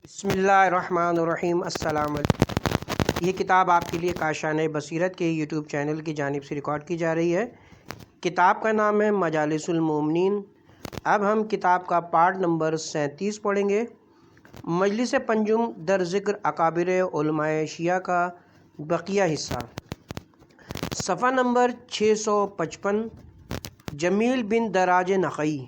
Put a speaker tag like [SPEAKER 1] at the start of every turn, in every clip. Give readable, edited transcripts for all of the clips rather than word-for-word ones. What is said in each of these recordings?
[SPEAKER 1] بسم اللہ الرحمن الرحیم۔ السلام علیکم۔ یہ کتاب آپ کے لیے کاشانۂ بصیرت کے یوٹیوب چینل کی جانب سے ریکارڈ کی جا رہی ہے۔ کتاب کا نام ہے مجالس المومنین۔ اب ہم کتاب کا پارٹ نمبر 37 پڑھیں گے۔ مجلس پنجم در ذکر اکابر علماء شیعہ کا بقیہ حصہ، صفحہ نمبر 655، جمیل بن دراج نخعی۔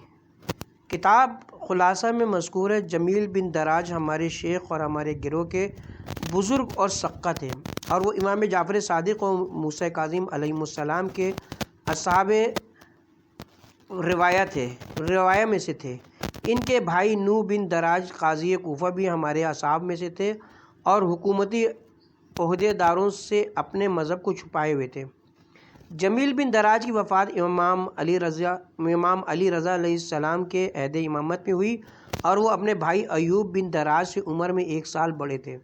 [SPEAKER 1] کتاب خلاصہ میں مذکور ہے جمیل بن دراج ہمارے شیخ اور ہمارے گروہ کے بزرگ اور سقہ تھے، اور وہ امام جعفر صادق و موسیٰ کاظم علیہم السلام کے اصحاب روایہ میں سے تھے۔ ان کے بھائی نوح بن دراج قاضی کوفہ بھی ہمارے اصحاب میں سے تھے اور حکومتی عہدے داروں سے اپنے مذہب کو چھپائے ہوئے تھے۔ جمیل بن دراج کی وفات امام علی رضا علیہ السلام کے عہد امامت میں ہوئی، اور وہ اپنے بھائی ایوب بن دراج سے عمر میں 1 سال بڑے تھے۔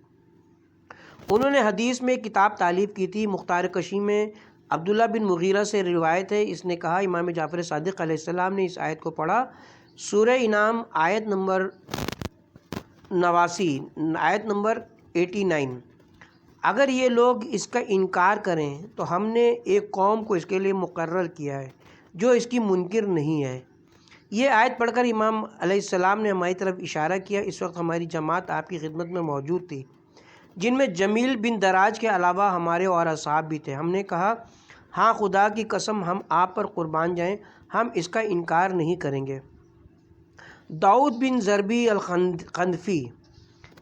[SPEAKER 1] انہوں نے حدیث میں کتاب تالیف کی تھی۔ مختار کشی میں عبداللہ بن مغیرہ سے روایت ہے، اس نے کہا امام جعفر صادق علیہ السلام نے اس آیت کو پڑھا، سورہ انعام آیت نمبر 89، آیت نمبر 89۔ اگر یہ لوگ اس کا انکار کریں تو ہم نے ایک قوم کو اس کے لیے مقرر کیا ہے جو اس کی منکر نہیں ہے۔ یہ آیت پڑھ کر امام علیہ السلام نے ہماری طرف اشارہ کیا۔ اس وقت ہماری جماعت آپ کی خدمت میں موجود تھی، جن میں جمیل بن دراج کے علاوہ ہمارے اور اصحاب بھی تھے۔ ہم نے کہا، ہاں خدا کی قسم ہم آپ پر قربان جائیں، ہم اس کا انکار نہیں کریں گے۔ داؤد بن ضربی الخندفی۔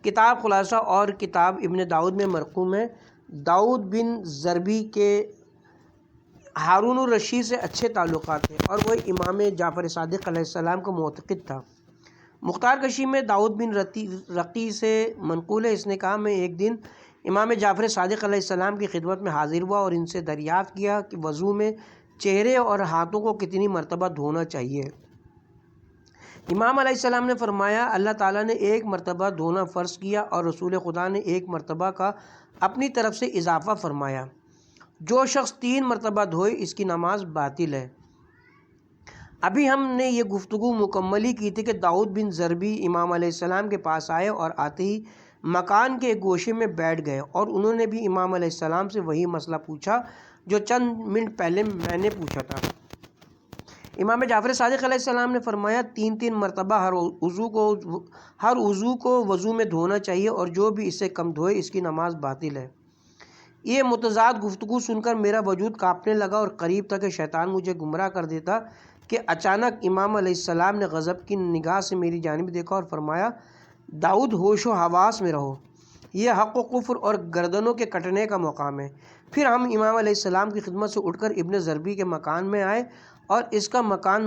[SPEAKER 1] کتاب خلاصہ اور کتاب ابن داؤد میں مرقوم ہے۔ داؤد بن ضربی کے ہارون الرشید سے اچھے تعلقات تھے اور وہ امام جعفر صادق علیہ السلام کا معتقد تھا۔ مختار کشی میں داؤد بن رقی سے منقول ہے، اس نے کہا میں ایک دن امام جعفر صادق علیہ السلام کی خدمت میں حاضر ہوا اور ان سے دریافت کیا کہ وضو میں چہرے اور ہاتھوں کو کتنی مرتبہ دھونا چاہیے۔ امام علیہ السلام نے فرمایا، اللہ تعالیٰ نے 1 مرتبہ دھونا فرض کیا اور رسول خدا نے 1 مرتبہ کا اپنی طرف سے اضافہ فرمایا۔ جو شخص 3 مرتبہ دھوئے اس کی نماز باطل ہے۔ ابھی ہم نے یہ گفتگو مکمل ہی کی تھی کہ داؤد بن ضربی امام علیہ السلام کے پاس آئے اور آتے ہی مکان کے ایک گوشے میں بیٹھ گئے، اور انہوں نے بھی امام علیہ السلام سے وہی مسئلہ پوچھا جو چند منٹ پہلے میں نے پوچھا تھا۔ امام جعفر صادق علیہ السلام نے فرمایا، 3 مرتبہ ہر عضو کو وضو میں دھونا چاہیے، اور جو بھی اس سے کم دھوئے اس کی نماز باطل ہے۔ یہ متضاد گفتگو سن کر میرا وجود کانپنے لگا اور قریب تھا کہ شیطان مجھے گمراہ کر دیتا کہ اچانک امام علیہ السلام نے غضب کی نگاہ سے میری جانب دیکھا اور فرمایا، داؤد ہوش و حواس میں رہو، یہ حق و کفر اور گردنوں کے کٹنے کا مقام ہے۔ پھر ہم امام علیہ السلام کی خدمت سے اٹھ کر ابن ضربی کے مکان میں آئے، اور اس کا مکان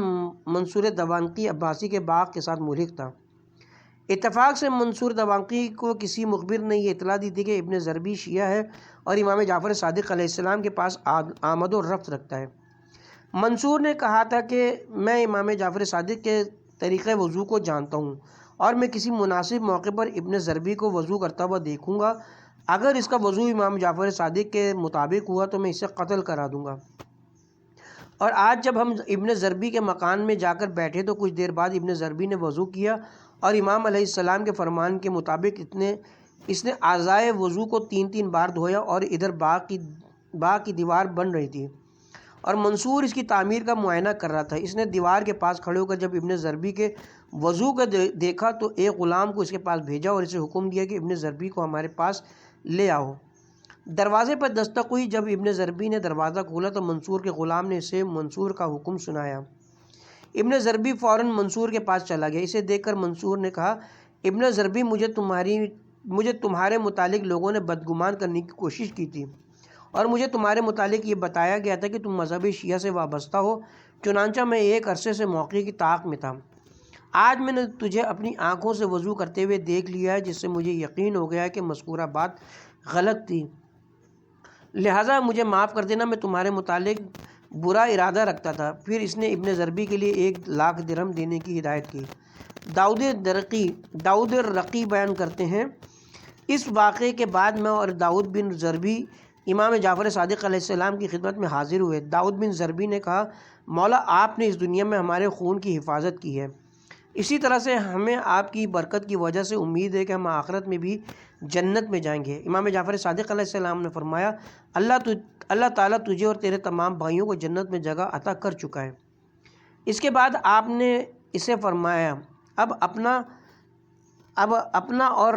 [SPEAKER 1] منصور دوانقی عباسی کے باغ کے ساتھ ملحق تھا۔ اتفاق سے منصور دوانقی کو کسی مخبر نے یہ اطلاع دی تھی کہ ابن ضربی شیعہ ہے اور امام جعفر صادق علیہ السلام کے پاس آمد و رفت رکھتا ہے۔ منصور نے کہا تھا کہ میں امام جعفر صادق کے طریقۂ وضو کو جانتا ہوں، اور میں کسی مناسب موقع پر ابن ضربی کو وضو کرتا ہوا دیکھوں گا۔ اگر اس کا وضو امام جعفر صادق کے مطابق ہوا تو میں اسے قتل کرا دوں گا۔ اور آج جب ہم ابن ضربی کے مکان میں جا کر بیٹھے تو کچھ دیر بعد ابن ضربی نے وضو کیا، اور امام علیہ السلام کے فرمان کے مطابق اس نے اعضائے وضو کو 3 بار دھویا، اور ادھر باغ کی دیوار بن رہی تھی اور منصور اس کی تعمیر کا معائنہ کر رہا تھا۔ اس نے دیوار کے پاس کھڑے ہو کر جب ابن ضربی کے وضو کو دیکھا تو ایک غلام کو اس کے پاس بھیجا اور اسے حکم دیا کہ ابن ضربی کو ہمارے پاس لے آؤ۔ دروازے پر دستک ہوئی، جب ابن ضربی نے دروازہ کھولا تو منصور کے غلام نے اسے منصور کا حکم سنایا۔ ابن ضربی فوراً منصور کے پاس چلا گیا۔ اسے دیکھ کر منصور نے کہا، ابن ضربی مجھے تمہارے متعلق لوگوں نے بدگمان کرنے کی کوشش کی تھی، اور مجھے تمہارے متعلق یہ بتایا گیا تھا کہ تم مذہب شیعہ سے وابستہ ہو، چنانچہ میں ایک عرصے سے موقع کی طاق میں تھا۔ آج میں نے تجھے اپنی آنکھوں سے وضو کرتے ہوئے دیکھ لیا ہے، جس سے مجھے یقین ہو گیا ہے کہ مذکورہ بات غلط تھی، لہٰذا مجھے معاف کر دینا، میں تمہارے متعلق برا ارادہ رکھتا تھا۔ پھر اس نے ابن ضربی کے لیے 1 لاکھ درہم دینے کی ہدایت کی۔ داؤد رقی بیان کرتے ہیں، اس واقعے کے بعد میں اور داؤد بن ضربی امام جعفر صادق علیہ السلام کی خدمت میں حاضر ہوئے۔ داؤد بن ضربی نے کہا، مولا آپ نے اس دنیا میں ہمارے خون کی حفاظت کی ہے، اسی طرح سے ہمیں آپ کی برکت کی وجہ سے امید ہے کہ ہم آخرت میں بھی جنت میں جائیں گے۔ امام جعفر صادق علیہ السلام نے فرمایا اللہ تعالیٰ تجھے اور تیرے تمام بھائیوں کو جنت میں جگہ عطا کر چکا ہے۔ اس کے بعد آپ نے اسے فرمایا اب اپنا اور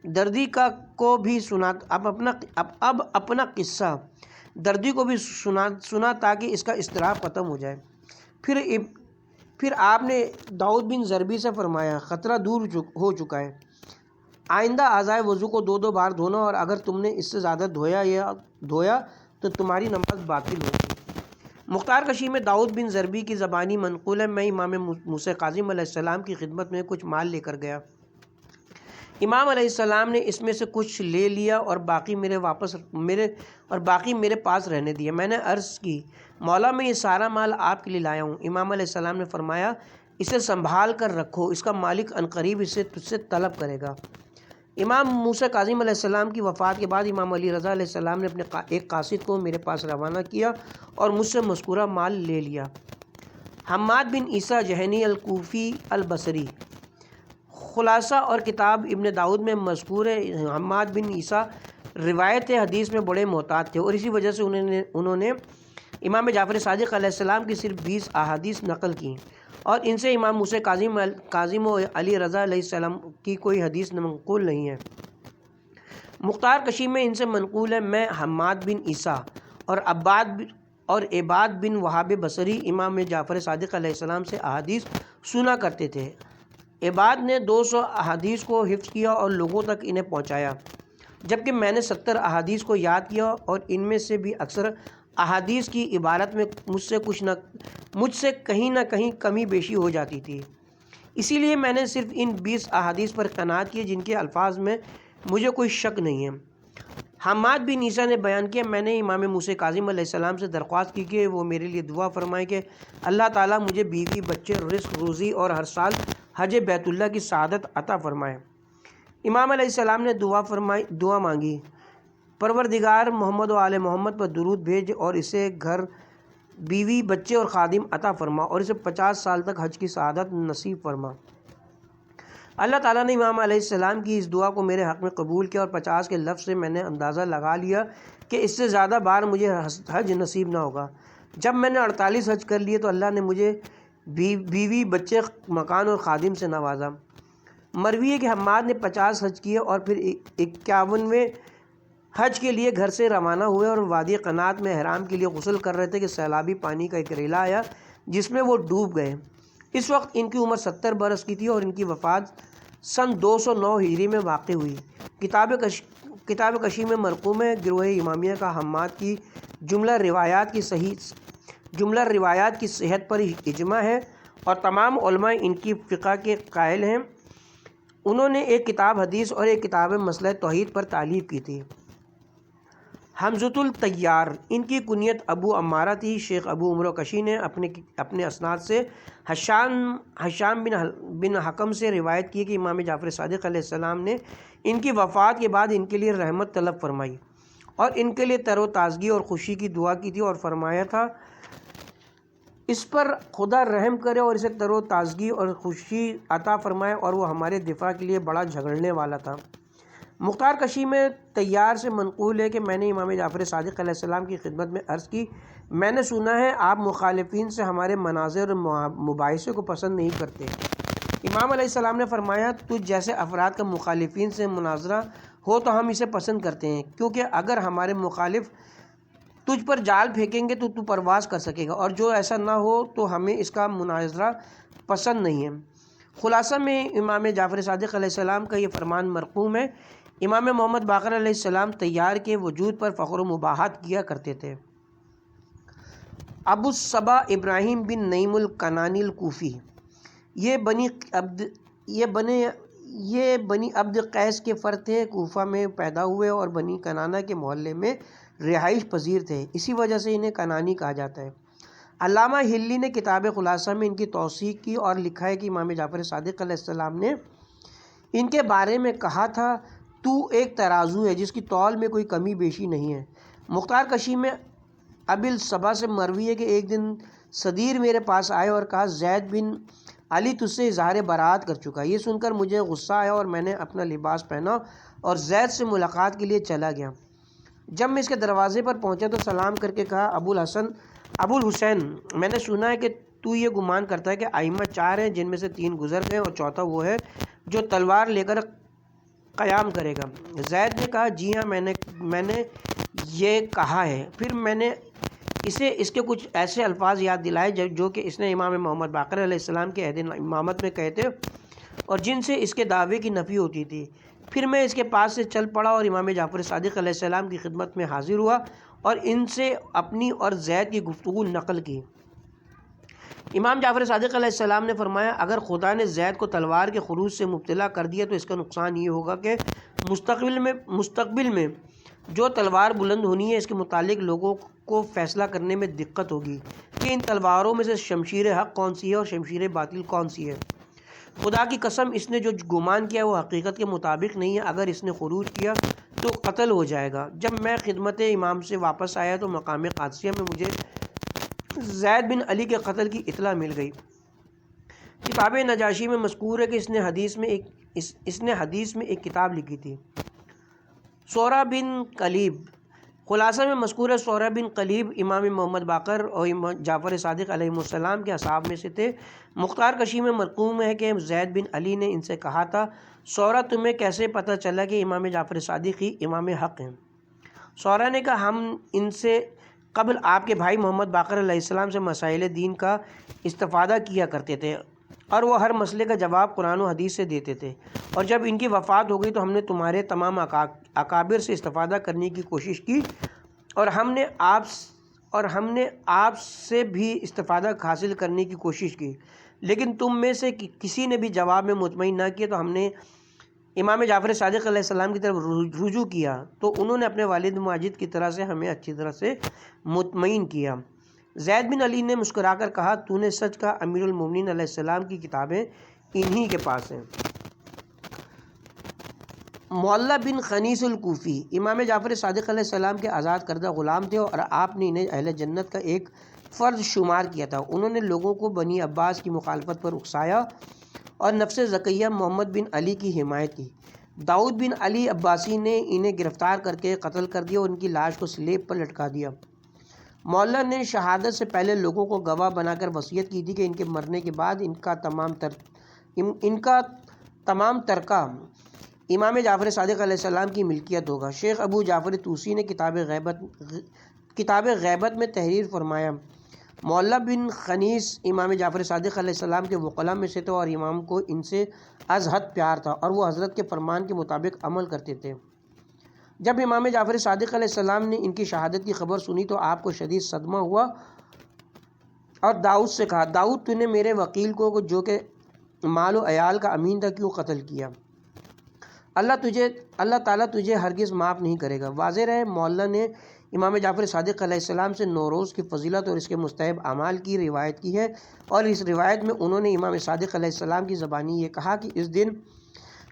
[SPEAKER 1] دردی کا کو بھی سنا، اب اپنا قصہ دردی کو بھی سنا تاکہ اس کا اضطراب ختم ہو جائے۔ پھر آپ نے داؤد بن ضربی سے فرمایا خطرہ دور ہو چکا ہے، آئندہ اعضائے وضو کو 2 بار دھونا، اور اگر تم نے اس سے زیادہ دھویا تو تمہاری نماز باطل ہوگی۔ مختار کشی میں داؤد بن ضربی کی زبانی منقول ہے، میں امام موسیٰ کاظم علیہ السلام کی خدمت میں کچھ مال لے کر گیا، امام علیہ السلام نے اس میں سے کچھ لے لیا اور باقی میرے پاس رہنے دیا۔ میں نے عرض کی مولا میں یہ سارا مال آپ کے لیے لایا ہوں۔ امام علیہ السلام نے فرمایا اسے سنبھال کر رکھو، اس کا مالک عنقریب اسے تجھ سے طلب کرے گا۔ امام موسیٰ کاظم علیہ السلام کی وفات کے بعد امام علی رضا علیہ السلام نے اپنے ایک قاصد کو میرے پاس روانہ کیا اور مجھ سے مذکورہ مال لے لیا۔ حماد بن عیسیٰ جہنی الکوفی البصری، خلاصہ اور کتاب ابن داؤد میں مذکور ہے۔ حماد بن عیسیٰ روایت حدیث میں بڑے محتاط تھے اور اسی وجہ سے انہوں نے امام جعفر صادق علیہ السلام کی صرف 20 احادیث نقل کی، اور ان سے امام موسیٰ کاظم و علی رضا علیہ السلام کی کوئی حدیث منقول نہیں ہے۔ مختار کشی میں ان سے منقول ہے میں حماد بن عیسیٰ اور عباد بن وہاب بصری امام جعفر صادق علیہ السلام سے احادیث سنا کرتے تھے۔ عباد نے 200 احادیث کو حفظ کیا اور لوگوں تک انہیں پہنچایا، جبکہ میں نے 70 احادیث کو یاد کیا اور ان میں سے بھی اکثر احادیث کی عبارت میں مجھ سے کہیں نہ کہیں کمی بیشی ہو جاتی تھی، اسی لیے میں نے صرف ان 20 احادیث پر قناعت کی جن کے الفاظ میں مجھے کوئی شک نہیں ہے۔ حماد بن عیسیٰ نے بیان کیا میں نے امام موسیٰ کاظم علیہ السلام سے درخواست کی کہ وہ میرے لیے دعا فرمائے کہ اللہ تعالیٰ مجھے بیوی، بچے، رزق، روزی اور ہر سال حج بیت اللہ کی سعادت عطا فرمائے۔ امام علیہ السلام نے دعا مانگی پروردگار محمد و آل محمد پر درود بھیج اور اسے گھر، بیوی، بچے اور خادم عطا فرما اور اسے 50 سال تک حج کی سعادت نصیب فرما۔ اللہ تعالیٰ نے امام علیہ السلام کی اس دعا کو میرے حق میں قبول کیا اور 50 کے لفظ سے میں نے اندازہ لگا لیا کہ اس سے زیادہ بار مجھے حج نصیب نہ ہوگا۔ جب میں نے 48 حج کر لیے تو اللہ نے مجھے بیوی، بچے، مکان اور خادم سے نوازا۔ مروی ہے کہ حماد نے 50 حج کیے اور پھر 51ویں حج کے لیے گھر سے روانہ ہوئے اور وادی قنات میں احرام کے لیے غسل کر رہے تھے کہ سیلابی پانی کا ایک ریلا آیا جس میں وہ ڈوب گئے۔ اس وقت ان کی عمر 70 برس کی تھی اور ان کی وفات سن 209 ہجری میں واقع ہوئی۔ کتاب کشی میں مرقوم ہے گروہ امامیہ کا حماد کی جملہ روایات کی صحت پر اجماع ہے اور تمام علماء ان کی فقہ کے قائل ہیں۔ انہوں نے ایک کتاب حدیث اور ایک کتاب مسئلہ توحید پر تالیف کی تھی۔ حمزۃ الطیار، ان کی کنیت ابو عمارہ تھی۔ شیخ ابو عمر کشی نے اپنے اسناد سے حشام بن حکم سے روایت کی کہ امام جعفر صادق علیہ السلام نے ان کی وفات کے بعد ان کے لیے رحمت طلب فرمائی اور ان کے لیے تر و تازگی اور خوشی کی دعا کی تھی اور فرمایا تھا اس پر خدا رحم کرے اور اسے تر و تازگی اور خوشی عطا فرمائے، اور وہ ہمارے دفاع کے لیے بڑا جھگڑنے والا تھا۔ مختار کشی میں طیار سے منقول ہے کہ میں نے امام جعفر صادق علیہ السلام کی خدمت میں عرض کی میں نے سنا ہے آپ مخالفین سے ہمارے مناظر اور مباحثے کو پسند نہیں کرتے۔ امام علیہ السلام نے فرمایا تجھ جیسے افراد کا مخالفین سے مناظرہ ہو تو ہم اسے پسند کرتے ہیں، کیونکہ اگر ہمارے مخالف تجھ پر جال پھینکیں گے تو تو پرواز کر سکے گا، اور جو ایسا نہ ہو تو ہمیں اس کا مناظرہ پسند نہیں ہے۔ خلاصہ میں امام جعفر صادق علیہ السلام کا یہ فرمان مرقوم ہے۔ امام محمد باقر علیہ السلام طیار کے وجود پر فخر و مباحت کیا کرتے تھے۔ ابو الصبا ابراہیم بن نعیم الکنانی الکوفی، یہ بنی عبد قیس کے فرد تھے، کوفہ میں پیدا ہوئے اور بنی کنانہ کے محلے میں رہائش پذیر تھے، اسی وجہ سے انہیں کنانی کہا جاتا ہے۔ علامہ ہلی نے کتاب خلاصہ میں ان کی توثیق کی اور لکھا ہے کہ امام جعفر صادق علیہ السلام نے ان کے بارے میں کہا تھا تو ایک ترازو ہے جس کی تول میں کوئی کمی بیشی نہیں ہے۔ مختار کشی میں ابی الصبا سے مروی ہے کہ ایک دن صدیر میرے پاس آئے اور کہا زید بن علی تجھ سے اظہار برات کر چکا۔ یہ سن کر مجھے غصہ آیا اور میں نے اپنا لباس پہنا اور زید سے ملاقات کے لیے چلا گیا۔ جب میں اس کے دروازے پر پہنچا تو سلام کر کے کہا ابو الحسین، میں نے سنا ہے کہ تو یہ گمان کرتا ہے کہ ائمہ 4 ہیں جن میں سے 3 گزر گئے اور چوتھا وہ ہے جو تلوار لے کر قیام کرے گا۔ زید نے کہا جی ہاں، میں نے یہ کہا ہے۔ پھر میں نے اسے اس کے کچھ ایسے الفاظ یاد دلائے جو کہ اس نے امام محمد باقر علیہ السلام کے عہد امامت میں کہے تھے اور جن سے اس کے دعوے کی نفی ہوتی تھی۔ پھر میں اس کے پاس سے چل پڑا اور امام جعفر صادق علیہ السلام کی خدمت میں حاضر ہوا اور ان سے اپنی اور زید کی گفتگو نقل کی۔ امام جعفر صادق علیہ السلام نے فرمایا اگر خدا نے زید کو تلوار کے خروج سے مبتلا کر دیا تو اس کا نقصان یہ ہوگا کہ مستقبل میں جو تلوار بلند ہونی ہے اس کے متعلق لوگوں کو فیصلہ کرنے میں دقت ہوگی کہ ان تلواروں میں سے شمشیر حق کون سی ہے اور شمشیر باطل کون سی ہے۔ خدا کی قسم اس نے جو گمان کیا وہ حقیقت کے مطابق نہیں ہے۔ اگر اس نے خروج کیا تو قتل ہو جائے گا۔ جب میں خدمت امام سے واپس آیا تو مقام قادسیہ میں مجھے زید بن علی کے قتل کی اطلاع مل گئی۔ کتاب نجاشی میں مذکور ہے کہ اس نے حدیث میں ایک کتاب لکھی تھی، سورہ بن قلیب۔ خلاصہ میں مذکور ہے سورہ بن قلیب امام محمد باقر اور امام جعفر صادق علیہ السلام کے اصحاب میں سے تھے۔ مختار کشی میں مرقوم ہے کہ زید بن علی نے ان سے کہا تھا سورہ تمہیں کیسے پتہ چلا کہ امام جعفر صادق ہی امام حق ہیں؟ سورہ نے کہا ہم ان سے قبل آپ کے بھائی محمد باقر علیہ السلام سے مسائل دین کا استفادہ کیا کرتے تھے اور وہ ہر مسئلے کا جواب قرآن و حدیث سے دیتے تھے، اور جب ان کی وفات ہو گئی تو ہم نے تمہارے تمام اکابر سے استفادہ کرنے کی کوشش کی اور ہم نے آپ سے بھی استفادہ حاصل کرنے کی کوشش کی، لیکن تم میں سے کسی نے بھی جواب میں مطمئن نہ کیا تو ہم نے امام جعفر صادق علیہ السلام کی طرف رجوع کیا تو انہوں نے اپنے والد ماجد کی طرح سے ہمیں اچھی طرح سے مطمئن کیا۔ زید بن علی نے مسکرا کر کہا تو نے سچ کہا، امیر المومنین علیہ السلام کی کتابیں انہی کے پاس ہیں۔ معلّہ بن خنیس الکوفی امام جعفر صادق علیہ السلام کے آزاد کردہ غلام تھے اور آپ نے انہیں اہل جنت کا ایک فرد شمار کیا تھا۔ انہوں نے لوگوں کو بنی عباس کی مخالفت پر اکسایا اور نفس زکیہ محمد بن علی کی حمایت کی۔ داؤد بن علی عباسی نے انہیں گرفتار کر کے قتل کر دیا اور ان کی لاش کو سلیب پر لٹکا دیا۔ معلّہ نے شہادت سے پہلے لوگوں کو گواہ بنا کر وصیت کی تھی کہ ان کے مرنے کے بعد ان کا تمام ترکہ امام جعفر صادق علیہ السلام کی ملکیت ہوگا۔ شیخ ابو جعفر طوسی نے کتاب غیبت میں تحریر فرمایا معلّہ بن خنیس امام جعفر صادق علیہ السلام کے وکلاء میں سے تھے اور امام کو ان سے از حد پیار تھا اور وہ حضرت کے فرمان کے مطابق عمل کرتے تھے۔ جب امام جعفر صادق علیہ السلام نے ان کی شہادت کی خبر سنی تو آپ کو شدید صدمہ ہوا اور داؤد سے کہا داؤد تو نے میرے وکیل کو جو کہ مال و عیال کا امین تھا کیوں قتل کیا؟ اللہ تعالیٰ تجھے ہرگز معاف نہیں کرے گا۔ واضح رہے معلّہ نے امام جعفر صادق علیہ السلام سے نوروز کی فضیلت اور اس کے مستحب اعمال کی روایت کی ہے، اور اس روایت میں انہوں نے امام صادق علیہ السلام کی زبانی یہ کہا کہ اس دن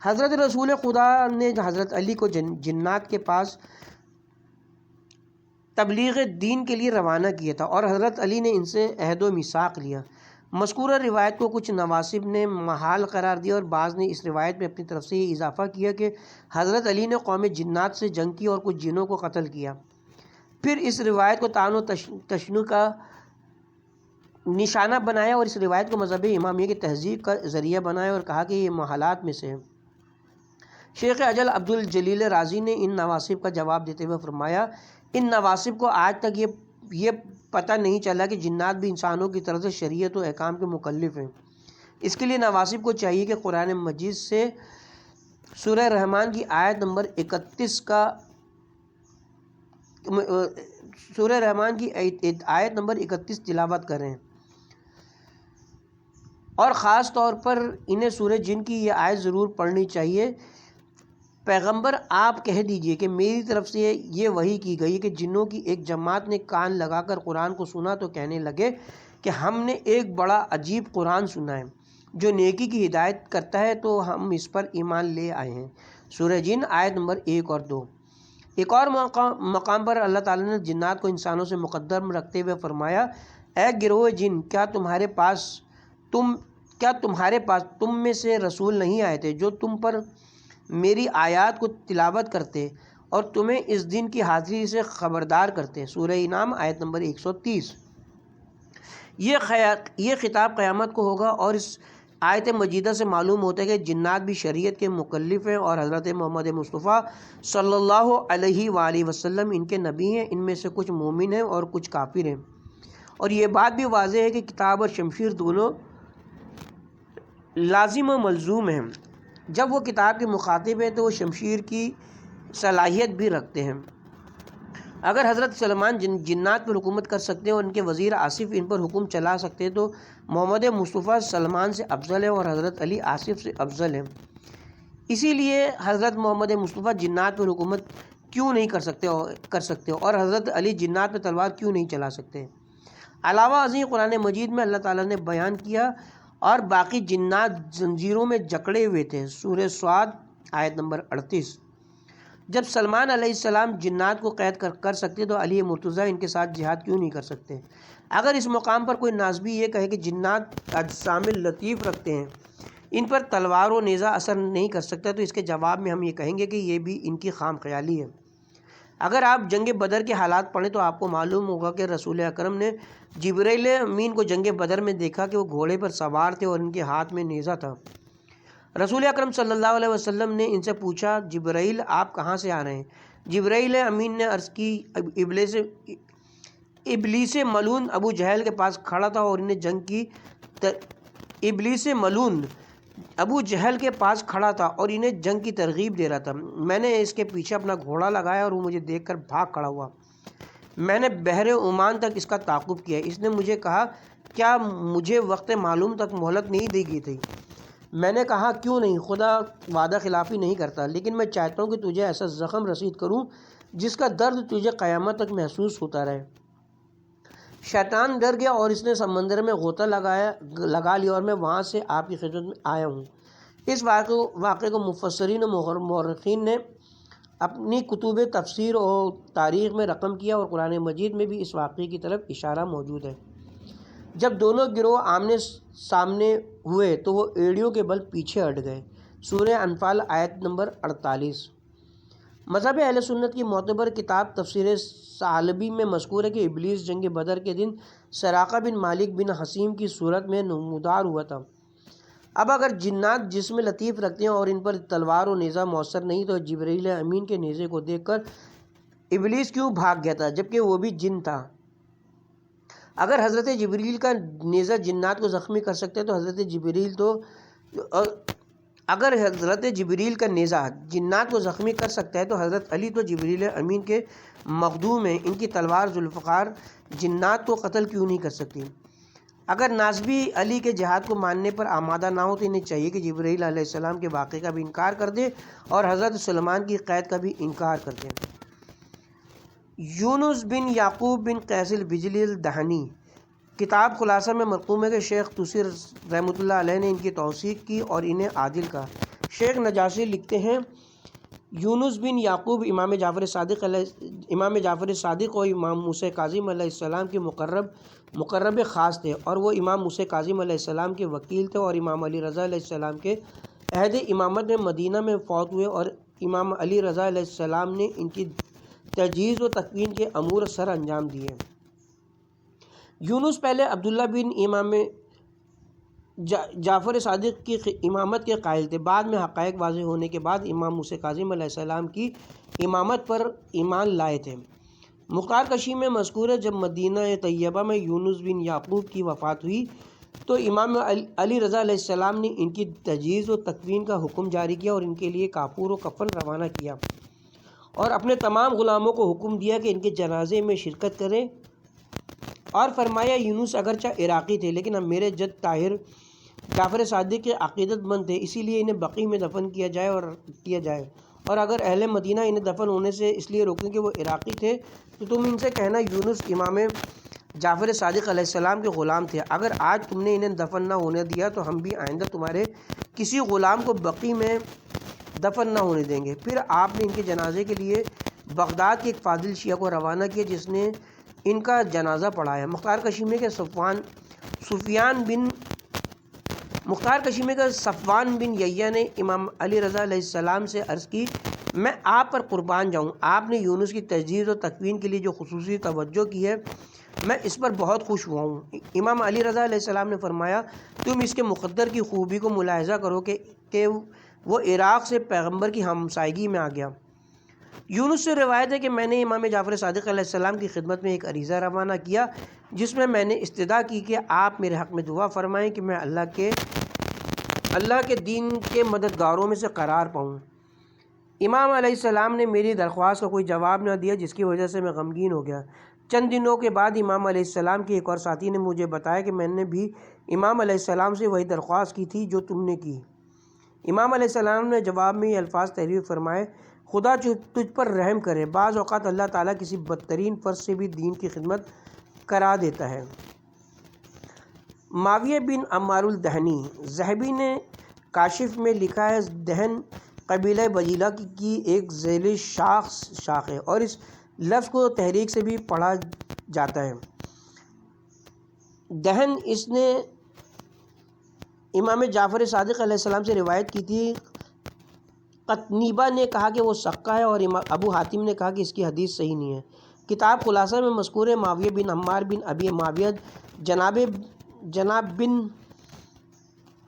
[SPEAKER 1] حضرت رسول خدا نے حضرت علی کو جنات کے پاس تبلیغ دین کے لیے روانہ کیا تھا اور حضرت علی نے ان سے عہد و میثاق لیا۔ مذکورہ روایت کو کچھ نواسب نے محال قرار دیا اور بعض نے اس روایت میں اپنی طرف سے یہ اضافہ کیا کہ حضرت علی نے قوم جنات سے جنگ کی اور کچھ جنوں کو قتل کیا۔ پھر اس روایت کو طعن و تشنع کا نشانہ بنایا اور اس روایت کو مذہب امامیہ کی تہذیب کا ذریعہ بنایا اور کہا کہ یہ محالات میں سے ہے۔ شیخ اجل عبد الجلیل رازی نے ان نواسب کا جواب دیتے ہوئے فرمایا ان نواسب کو آج تک یہ پتہ نہیں چلا کہ جنات بھی انسانوں کی طرح سے شریعت و احکام کے مکلف ہیں۔ اس کے لیے نواسب کو چاہیے کہ قرآن مجید سے سورہ رحمان کی آیت نمبر 31 تلاوت کریں، اور خاص طور پر انہیں سورہ جن کی یہ آیت ضرور پڑھنی چاہیے۔ پیغمبر آپ کہہ دیجئے کہ میری طرف سے یہ وحی کی گئی کہ جنوں کی ایک جماعت نے کان لگا کر قرآن کو سنا تو کہنے لگے کہ ہم نے ایک بڑا عجیب قرآن سنا ہے جو نیکی کی ہدایت کرتا ہے، تو ہم اس پر ایمان لے آئے ہیں۔ سورہ جن آیت نمبر 1 اور 2۔ ایک اور مقام پر اللہ تعالیٰ نے جنات کو انسانوں سے مقدم رکھتے ہوئے فرمایا اے گروہ جن، کیا تمہارے پاس تم میں سے رسول نہیں آئے تھے جو تم پر میری آیات کو تلاوت کرتے اور تمہیں اس دن کی حاضری سے خبردار کرتے؟ سورہ انعام آیت نمبر 130۔ یہ خطاب قیامت کو ہوگا، اور اس آیت مجیدہ سے معلوم ہوتا ہے کہ جنات بھی شریعت کے مکلف ہیں، اور حضرت محمد مصطفیٰ صلی اللہ علیہ وآلہ وسلم ان کے نبی ہیں۔ ان میں سے کچھ مومن ہیں اور کچھ کافر ہیں، اور یہ بات بھی واضح ہے کہ کتاب اور شمشیر دونوں لازم و ملزوم ہیں۔ جب وہ کتاب کے مخاطب ہیں تو وہ شمشیر کی صلاحیت بھی رکھتے ہیں۔ اگر حضرت سلمان جنات پر حکومت کر سکتے ہیں اور ان کے وزیر آصف ان پر حکم چلا سکتے ہیں، تو محمد مصطفیٰ سلمان سے افضل ہے اور حضرت علی آصف سے افضل ہے۔ اسی لیے حضرت محمد مصطفیٰ جنات پر حکومت کیوں نہیں کر سکتے اور حضرت علی جنات پر تلوار کیوں نہیں چلا سکتے؟ علاوہ ازیں قرآن مجید میں اللہ تعالیٰ نے بیان کیا اور باقی جنات زنجیروں میں جکڑے ہوئے تھے۔ سورہ صاد آیت نمبر 38۔ جب سلمان علیہ السلام جنات کو قید کر سکتے تو علی مرتضیٰ ان کے ساتھ جہاد کیوں نہیں کر سکتے؟ اگر اس مقام پر کوئی ناسبی یہ کہے کہ جنات اجسام لطیف رکھتے ہیں، ان پر تلوار و نیزہ اثر نہیں کر سکتا، تو اس کے جواب میں ہم یہ کہیں گے کہ یہ بھی ان کی خام خیالی ہے۔ اگر آپ جنگ بدر کے حالات پڑھیں تو آپ کو معلوم ہوگا کہ رسول اکرم نے جبرائیل امین کو جنگ بدر میں دیکھا کہ وہ گھوڑے پر سوار تھے اور ان کے ہاتھ میں نیزہ تھا۔ رسول اکرم صلی اللہ علیہ وسلم نے ان سے پوچھا، جبرائیل آپ کہاں سے آ رہے ہیں؟ جبرائیل امین نے عرض کی، ابلیس ملعون ابو جہل کے پاس کھڑا تھا اور انہیں جنگ کی ابلیس ملعون ابو جہل کے پاس کھڑا تھا اور انہیں جنگ کی ترغیب دے رہا تھا۔ میں نے اس کے پیچھے اپنا گھوڑا لگایا اور وہ مجھے دیکھ کر بھاگ کھڑا ہوا۔ میں نے بحر عمان تک اس کا تعاقب کیا۔ اس نے مجھے کہا، کیا مجھے وقت معلوم تک مہلت نہیں دی گئی تھی؟ میں نے کہا، کیوں نہیں، خدا وعدہ خلافی نہیں کرتا، لیکن میں چاہتا ہوں کہ تجھے ایسا زخم رسید کروں جس کا درد تجھے قیامت تک محسوس ہوتا رہے۔ شیطان ڈر گیا اور اس نے سمندر میں غوطہ لگا لیا اور میں وہاں سے آپ کی خدمت میں آیا ہوں۔ اس واقعے کو مفسرین و مورخین نے اپنی کتب تفسیر اور تاریخ میں رقم کیا، اور قرآن مجید میں بھی اس واقعے کی طرف اشارہ موجود ہے۔ جب دونوں گروہ آمنے سامنے ہوئے تو وہ ایڑیوں کے بل پیچھے ہٹ گئے۔ سورہ انفال آیت نمبر 48۔ مذہب اہل سنت کی معتبر کتاب تفسیر ثعلبی میں مذکور ہے کہ ابلیس جنگ بدر کے دن سراقہ بن مالک بن حسیم کی صورت میں نمودار ہوا تھا۔ اب اگر جنات جسم لطیف رکھتے ہیں اور ان پر تلوار و نیزہ میسر نہیں، تو جبرائیل امین کے نیزے کو دیکھ کر ابلیس کیوں بھاگ گیا تھا جبکہ وہ بھی جن تھا؟ اگر حضرت جبریل کا نیزہ جنات کو زخمی کر سکتے تو اگر حضرت جبریل کا نیزہ جنات کو زخمی کر سکتا ہے تو حضرت علی تو جبریل امین کے مخدوم ہیں، ان کی تلوار ذوالفقار جنات کو قتل کیوں نہیں کر سکتی؟ اگر ناسبی علی کے جہاد کو ماننے پر آمادہ نہ ہو تو انہیں چاہیے کہ جبرائیل علیہ السلام کے واقعے کا بھی انکار کر دے اور حضرت سلمان کی قید کا بھی انکار کر دیں۔ یونس بن یعقوب بن قیس البجلی الدہنی کتاب خلاصہ میں مرقوم ہے کہ شیخ طوسی رحمۃ اللہ علیہ نے ان کی توثیق کی اور انہیں عادل کہا۔ شیخ نجاشی لکھتے ہیں، یونس بن یعقوب امام جعفر صادق اور امام موسیٰ کاظم علیہ السلام کے مقرب خاص تھے، اور وہ امام موسیٰ کاظم علیہ السلام کے وکیل تھے، اور امام علی رضا علیہ السلام کے عہد امامت میں مدینہ میں فوت ہوئے، اور امام علی رضا علیہ السلام نے ان کی تجہیز و تکوین کے امور سر انجام دیے۔ یونس پہلے عبداللہ بن امام جعفر صادق کی امامت کے قائل تھے، بعد میں حقائق واضح ہونے کے بعد امام موسیٰ کاظم علیہ السلام کی امامت پر ایمان لائے تھے۔ مختار کشی میں مذکور ہے، جب مدینہ طیبہ میں یونس بن یعقوب کی وفات ہوئی تو امام علی رضا علیہ السلام نے ان کی تجہیز و تکوین کا حکم جاری کیا اور ان کے لیے کافور و کفن روانہ کیا، اور اپنے تمام غلاموں کو حکم دیا کہ ان کے جنازے میں شرکت کریں، اور فرمایا، یونس اگرچہ عراقی تھے لیکن اب میرے جد طاہر جعفر صادق کے عقیدت مند تھے، اسی لیے انہیں بقیع میں دفن کیا جائے، اور اگر اہل مدینہ انہیں دفن ہونے سے اس لیے روکیں کہ وہ عراقی تھے تو تم ان سے کہنا یونس امام جعفر صادق علیہ السلام کے غلام تھے۔ اگر آج تم نے انہیں دفن نہ ہونے دیا تو ہم بھی آئندہ تمہارے کسی غلام کو بقیع میں دفن نہ ہونے دیں گے۔ پھر آپ نے ان کے جنازے کے لیے بغداد کے ایک فاضل شیعہ کو روانہ کیا، جس نے ان کا جنازہ پڑھایا۔ مختار کشمیری کے صفوان بن یحییٰ نے امام علی رضا علیہ السلام سے عرض کی، میں آپ پر قربان جاؤں، آپ نے یونس کی تجدید و تکوین کے لیے جو خصوصی توجہ کی ہے میں اس پر بہت خوش ہوا ہوں۔ امام علی رضا علیہ السلام نے فرمایا، تم اس کے مقدر کی خوبی کو ملاحظہ کرو کہ وہ عراق سے پیغمبر کی ہمسائیگی میں آ گیا۔ یونس سے روایت ہے کہ میں نے امام جعفر صادق علیہ السلام کی خدمت میں ایک عریضہ روانہ کیا جس میں میں نے استدعا کی کہ آپ میرے حق میں دعا فرمائیں کہ میں اللہ کے دین کے مددگاروں میں سے قرار پاؤں۔ امام علیہ السلام نے میری درخواست کا کوئی جواب نہ دیا، جس کی وجہ سے میں غمگین ہو گیا۔ چند دنوں کے بعد امام علیہ السلام کے ایک اور ساتھی نے مجھے بتایا کہ میں نے بھی امام علیہ السلام سے وہی درخواست کی تھی جو تم نے کی۔ امام علیہ السلام نے جواب میں یہ الفاظ تحریر فرمائے، خدا تجھ پر رحم کرے، بعض اوقات اللہ تعالیٰ کسی بدترین فرض سے بھی دین کی خدمت کرا دیتا ہے۔ معاویہ بن عمار الدہنی، ذہبی نے کاشف میں لکھا ہے، دہن قبیلہ بجیلہ کی ایک ذیلی شاخ ہے اور اس لفظ کو تحریک سے بھی پڑھا جاتا ہے۔ دہن، اس نے امام جعفر صادق علیہ السلام سے روایت کی تھی۔ قطنیبہ نے کہا کہ وہ سقہ ہے اور ابو حاتم نے کہا کہ اس کی حدیث صحیح نہیں ہے۔ کتاب خلاصہ میں مذکور ہے معاویہ بن عمار بن ابی معاویہ جناب بن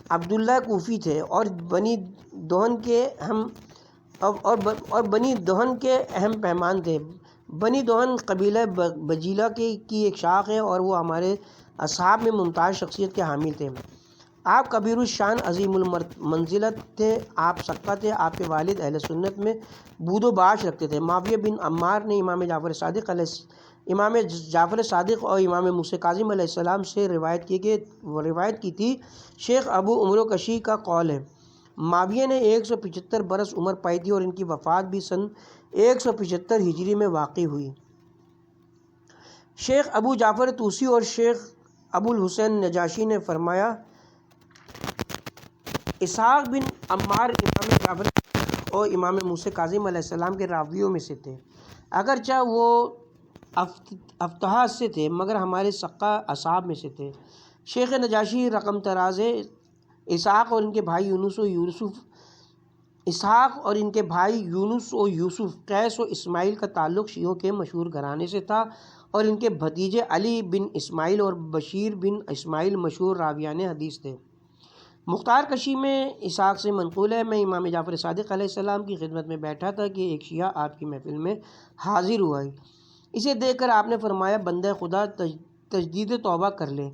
[SPEAKER 1] عبداللہ کوفی تھے اور بنی دہن کے اہم پیمان تھے۔ بنی دہن قبیلہ بجیلہ کی ایک شاخ ہے اور وہ ہمارے اصحاب میں ممتاز شخصیت کے حامل تھے۔ آپ کبیر الشان عظیم المنزلت تھے، آپ سقہ تھے، آپ کے والد اہل سنت میں بود و باش رکھتے تھے۔ معاویہ بن عمار نے امام جعفر صادق اور امام موسیٰ کاظم علیہ السلام سے روایت کی تھی۔ شیخ ابو عمرو کشی کا قول ہے، معاویہ نے 175 برس عمر پائی تھی اور ان کی وفات بھی سن 175 ہجری میں واقع ہوئی۔ شیخ ابو جعفر طوسی اور شیخ ابو الحسین نجاشی نے فرمایا، اسحاق بن عمار امام جعفر اور امام موسیٰ کاظم علیہ السلام کے راویوں میں سے تھے، اگرچہ وہ افتحاء سے تھے مگر ہمارے سقہ اصحاب میں سے تھے۔ شیخ نجاشی رقم تراز ہے، اسحاق اور ان کے بھائی یونس و یوسف، قیس و اسماعیل کا تعلق شیعوں کے مشہور گھرانے سے تھا اور ان کے بھتیجے علی بن اسماعیل اور بشیر بن اسماعیل مشہور راویان حدیث تھے۔ مختار کشی میں اسحاق سے منقول ہے، میں امام جعفر صادق علیہ السلام کی خدمت میں بیٹھا تھا کہ ایک شیعہ آپ کی محفل میں حاضر ہوا ہے۔ اسے دیکھ کر آپ نے فرمایا، بندہ خدا تجدید توبہ کر لے،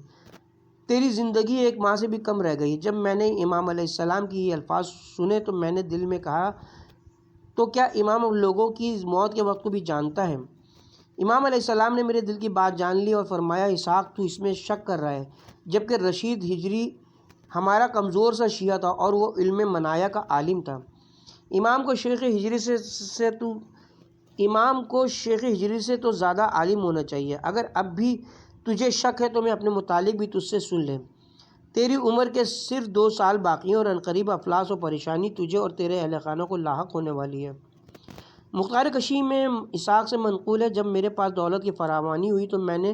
[SPEAKER 1] تیری زندگی 1 ماہ سے بھی کم رہ گئی۔ جب میں نے امام علیہ السلام کی یہ الفاظ سنے تو میں نے دل میں کہا، تو کیا امام لوگوں کی موت کے وقت کو بھی جانتا ہے؟ امام علیہ السلام نے میرے دل کی بات جان لی اور فرمایا، اسحاق تو اس میں شک کر رہا ہے، جبکہ رشید ہجری ہمارا کمزور سا شیعہ تھا اور وہ علم منایا کا عالم تھا۔ امام کو شیخ ہجری سے تو زیادہ عالم ہونا چاہیے۔ اگر اب بھی تجھے شک ہے تو میں اپنے متعلق بھی تجھ سے سن لیں۔ تیری عمر کے صرف 2 سال باقی ہیں اور عنقریب افلاس و پریشانی تجھے اور تیرے اہل خانہ کو لاحق ہونے والی ہے۔ مختار کشی میں اسحاق سے منقول ہے، جب میرے پاس دولت کی فراوانی ہوئی تو میں نے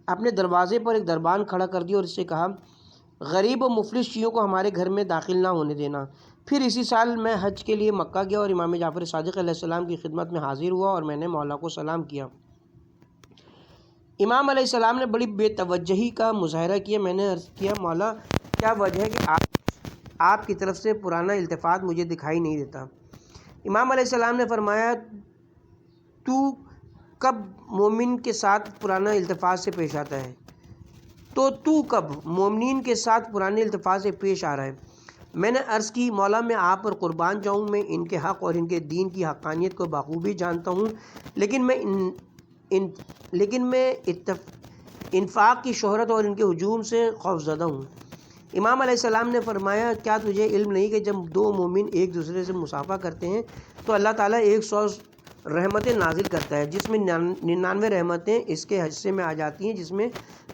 [SPEAKER 1] اپنے دروازے پر ایک دربان کھڑا کر دیا اور اس سے کہا، غریب و مفلس شیعوں کو ہمارے گھر میں داخل نہ ہونے دینا۔ پھر اسی سال میں حج کے لیے مکہ گیا اور امام جعفر صادق علیہ السلام کی خدمت میں حاضر ہوا اور میں نے مولا کو سلام کیا۔ امام علیہ السلام نے بڑی بے توجہی کا مظاہرہ کیا۔ میں نے عرض کیا، مولا کیا وجہ ہے کہ آپ کی طرف سے پرانا التفات مجھے دکھائی نہیں دیتا؟ امام علیہ السلام نے فرمایا، تو کب مومن کے ساتھ پرانا التفات سے پیش آتا ہے؟ تو کب مومنین کے ساتھ پرانے التفات سے پیش آ رہا ہے؟ میں نے عرض کی، مولا میں آپ پر قربان جاؤں، میں ان کے حق اور ان کے دین کی حقانیت کو بخوبی جانتا ہوں، لیکن میں انفاق کی شہرت اور ان کے ہجوم سے خوفزدہ ہوں۔ امام علیہ السلام نے فرمایا، کیا تجھے علم نہیں کہ جب 2 مومن ایک دوسرے سے مصافحہ کرتے ہیں تو اللہ تعالیٰ 100 رحمتیں نازل کرتا ہے، جس میں 99 رحمتیں اس کے حصے میں آ جاتی ہیں جس میں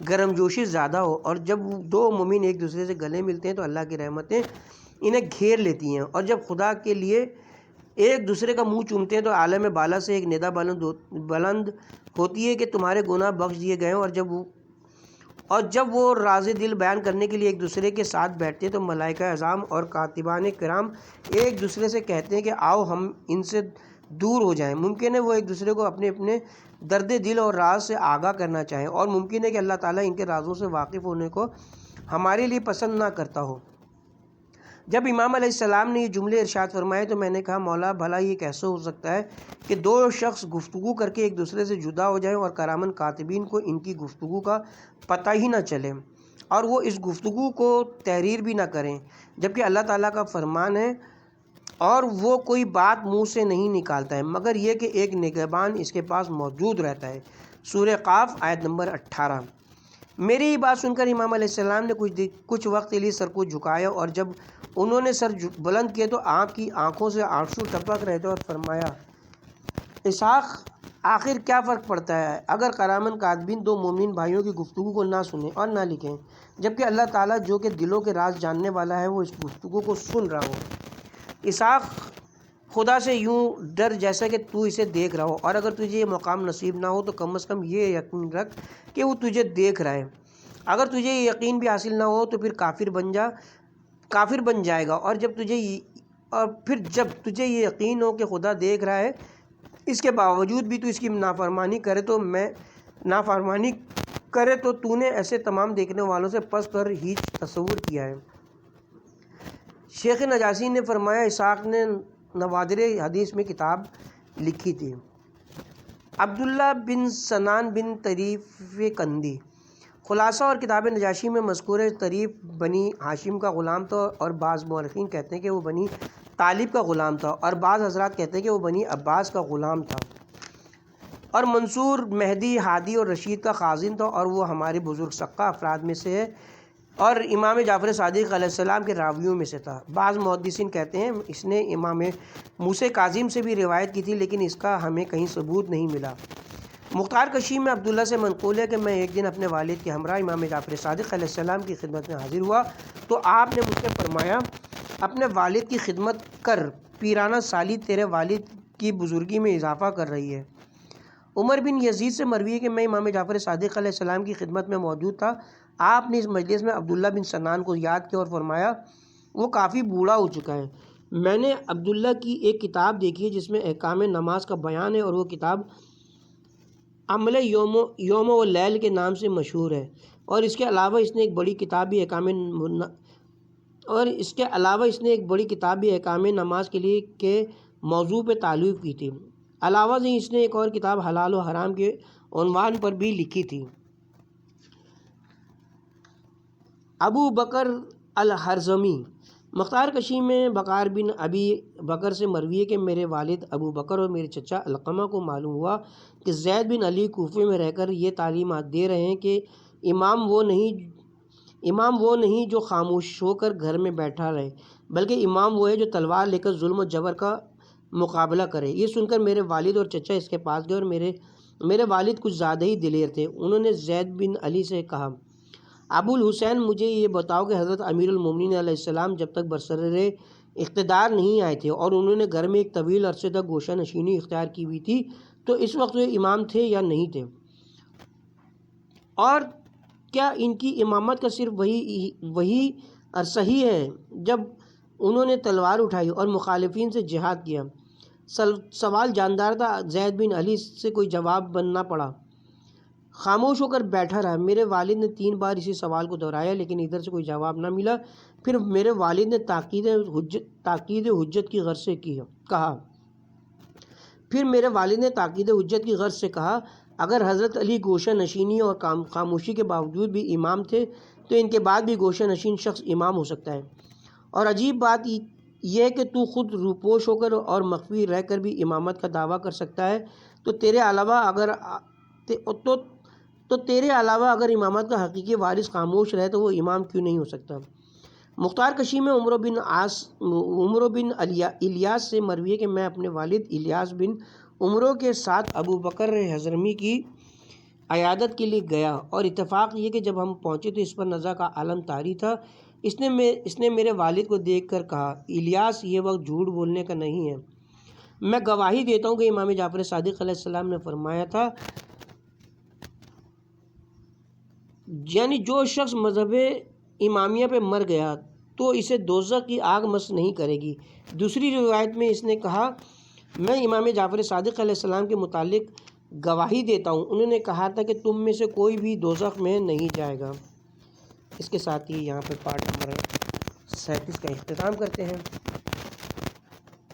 [SPEAKER 1] گرم جوشی زیادہ ہو، اور جب 2 مومن ایک دوسرے سے گلے ملتے ہیں تو اللہ کی رحمتیں انہیں گھیر لیتی ہیں، اور جب خدا کے لیے ایک دوسرے کا منہ چومتے ہیں تو عالم بالا سے ایک ندا بلند ہوتی ہے کہ تمہارے گناہ بخش دیے گئے ہیں، اور جب وہ راز دل بیان کرنے کے لیے ایک دوسرے کے ساتھ بیٹھتے ہیں تو ملائکہ اعظام اور کاتبان کرام ایک دوسرے سے کہتے ہیں کہ آؤ ہم ان سے دور ہو جائیں۔ ممکن ہے وہ ایک دوسرے کو اپنے اپنے درد دل اور راز سے آگاہ کرنا چاہیں، اور ممکن ہے کہ اللہ تعالیٰ ان کے رازوں سے واقف ہونے کو ہمارے لیے پسند نہ کرتا ہو۔ جب امام علیہ السلام نے یہ جملے ارشاد فرمائے تو میں نے کہا مولا بھلا یہ کیسے ہو سکتا ہے کہ دو شخص گفتگو کر کے ایک دوسرے سے جدا ہو جائیں اور کرامن کاتبین کو ان کی گفتگو کا پتہ ہی نہ چلے اور وہ اس گفتگو کو تحریر بھی نہ کریں، جبکہ اللہ تعالیٰ کا فرمان ہے اور وہ کوئی بات منہ سے نہیں نکالتا ہے مگر یہ کہ ایک نگہبان اس کے پاس موجود رہتا ہے۔ سورہ قاف آیت نمبر 18۔ میری یہ بات سن کر امام علیہ السلام نے کچھ وقت کے لیے سر کو جھکایا، اور جب انہوں نے سر بلند کیے تو آپ کی آنکھوں سے آنسو ٹپک رہے تھے، اور فرمایا اسحاق آخر کیا فرق پڑتا ہے اگر کرامن کاتبین دو مومن بھائیوں کی گفتگو کو نہ سنیں اور نہ لکھیں، جبکہ اللہ تعالیٰ جو کہ دلوں کے راز جاننے والا ہے وہ اس گفتگو کو سن رہا ہو۔ اسحاق خدا سے یوں ڈر جیسا کہ تو اسے دیکھ رہا ہو، اور اگر تجھے یہ مقام نصیب نہ ہو تو کم از کم یہ یقین رکھ کہ وہ تجھے دیکھ رہا ہے۔ اگر تجھے یہ یقین بھی حاصل نہ ہو تو پھر کافر بن جائے گا، اور پھر جب تجھے یہ یقین ہو کہ خدا دیکھ رہا ہے اس کے باوجود بھی تو اس کی نافرمانی کرے تو نے ایسے تمام دیکھنے والوں سے پس کر ہی تصور کیا ہے۔ شیخ نجاشی نے فرمایا اسحاق نے نوادر حدیث میں کتاب لکھی تھی۔ عبداللہ بن سنان بن طریف کندی۔ خلاصہ اور کتاب نجاشی میں مذکور طریف بنی ہاشم کا غلام تھا، اور بعض مورخین کہتے ہیں کہ وہ بنی طالب کا غلام تھا، اور بعض حضرات کہتے ہیں کہ وہ بنی عباس کا غلام تھا، اور منصور مہدی ہادی اور رشید کا خازن تھا، اور وہ ہمارے بزرگ سقہ افراد میں سے ہے اور امام جعفر صادق علیہ السلام کے راویوں میں سے تھا۔ بعض محدثین کہتے ہیں اس نے امام موسیٰ کاظم سے بھی روایت کی تھی، لیکن اس کا ہمیں کہیں ثبوت نہیں ملا۔ مختار کشی میں عبداللہ سے منقول ہے کہ میں ایک دن اپنے والد کے ہمراہ امام جعفر صادق علیہ السلام کی خدمت میں حاضر ہوا تو آپ نے مجھ سے فرمایا اپنے والد کی خدمت کر، پیرانہ سالی تیرے والد کی بزرگی میں اضافہ کر رہی ہے۔ عمر بن یزید سے مروی ہے کہ میں امام جعفر صادق علیہ السلام کی خدمت میں موجود تھا، آپ نے اس مجلس میں عبداللہ بن سنان کو یاد کیا اور فرمایا وہ کافی بوڑھا ہو چکا ہے۔ میں نے عبداللہ کی ایک کتاب دیکھی ہے جس میں احکام نماز کا بیان ہے، اور وہ کتاب عمل یوم و لیل کے نام سے مشہور ہے، اور اس کے علاوہ اس نے ایک بڑی کتاب بھی احکام نماز کے لیے کے موضوع پہ تالیف کی تھی۔ علاوہ سے اس نے ایک اور کتاب حلال و حرام کے عنوان پر بھی لکھی تھی۔ ابو بکر الحرزمی۔ مختار کشی میں بکار بن ابی بکر سے مروی ہے کہ میرے والد ابو بکر اور میرے چچا علقمہ کو معلوم ہوا کہ زید بن علی کوفے میں رہ کر یہ تعلیمات دے رہے ہیں کہ امام وہ نہیں جو خاموش ہو کر گھر میں بیٹھا رہے، بلکہ امام وہ ہے جو تلوار لے کر ظلم و جبر کا مقابلہ کرے۔ یہ سن کر میرے والد اور چچا اس کے پاس گئے، اور میرے والد کچھ زیادہ ہی دلیر تھے۔ انہوں نے زید بن علی سے کہا ابو الحسین مجھے یہ بتاؤ کہ حضرت امیر المومنین علیہ السلام جب تک برسر اقتدار نہیں آئے تھے اور انہوں نے گھر میں ایک طویل عرصے تک گوشہ نشینی اختیار کی ہوئی تھی تو اس وقت وہ امام تھے یا نہیں تھے، اور کیا ان کی امامت کا صرف وہی عرصہ ہی ہے جب انہوں نے تلوار اٹھائی اور مخالفین سے جہاد کیا؟ سوال جاندار تھا۔ زید بن علی سے کوئی جواب بننا پڑا، خاموش ہو کر بیٹھا رہا۔ میرے والد نے 3 بار اسی سوال کو دہرایا لیکن ادھر سے کوئی جواب نہ ملا۔ پھر میرے والد نے تاکید حجت کی غرض سے کہا اگر حضرت علی گوشہ نشینی اور خاموشی کے باوجود بھی امام تھے تو ان کے بعد بھی گوشہ نشین شخص امام ہو سکتا ہے، اور عجیب بات یہ ہے کہ تو خود روپوش ہو کر اور مخفی رہ کر بھی امامت کا دعویٰ کر سکتا ہے، تو تیرے علاوہ اگر امامت کا حقیقی وارث خاموش رہے تو وہ امام کیوں نہیں ہو سکتا؟ مختار کشی میں عمرو بن الیاس سے مروی ہے کہ میں اپنے والد الیاس بن عمرو کے ساتھ ابو بکر حضرمی کی عیادت کے لیے گیا، اور اتفاق یہ کہ جب ہم پہنچے تو اس پر نزع کا عالم طاری تھا۔ اس نے میرے والد کو دیکھ کر کہا الیاس یہ وقت جھوٹ بولنے کا نہیں ہے، میں گواہی دیتا ہوں کہ امام جعفر صادق علیہ السلام نے فرمایا تھا، یعنی جو شخص مذہب امامیہ پہ مر گیا تو اسے دوزخ کی آگ مس نہیں کرے گی۔ دوسری روایت میں اس نے کہا، میں امام جعفر صادق علیہ السلام کے متعلق گواہی دیتا ہوں، انہوں نے کہا تھا کہ تم میں سے کوئی بھی دوزخ میں نہیں جائے گا۔ اس کے ساتھ ہی یہاں پہ پارٹ نمبر 37 کا اختتام کرتے ہیں۔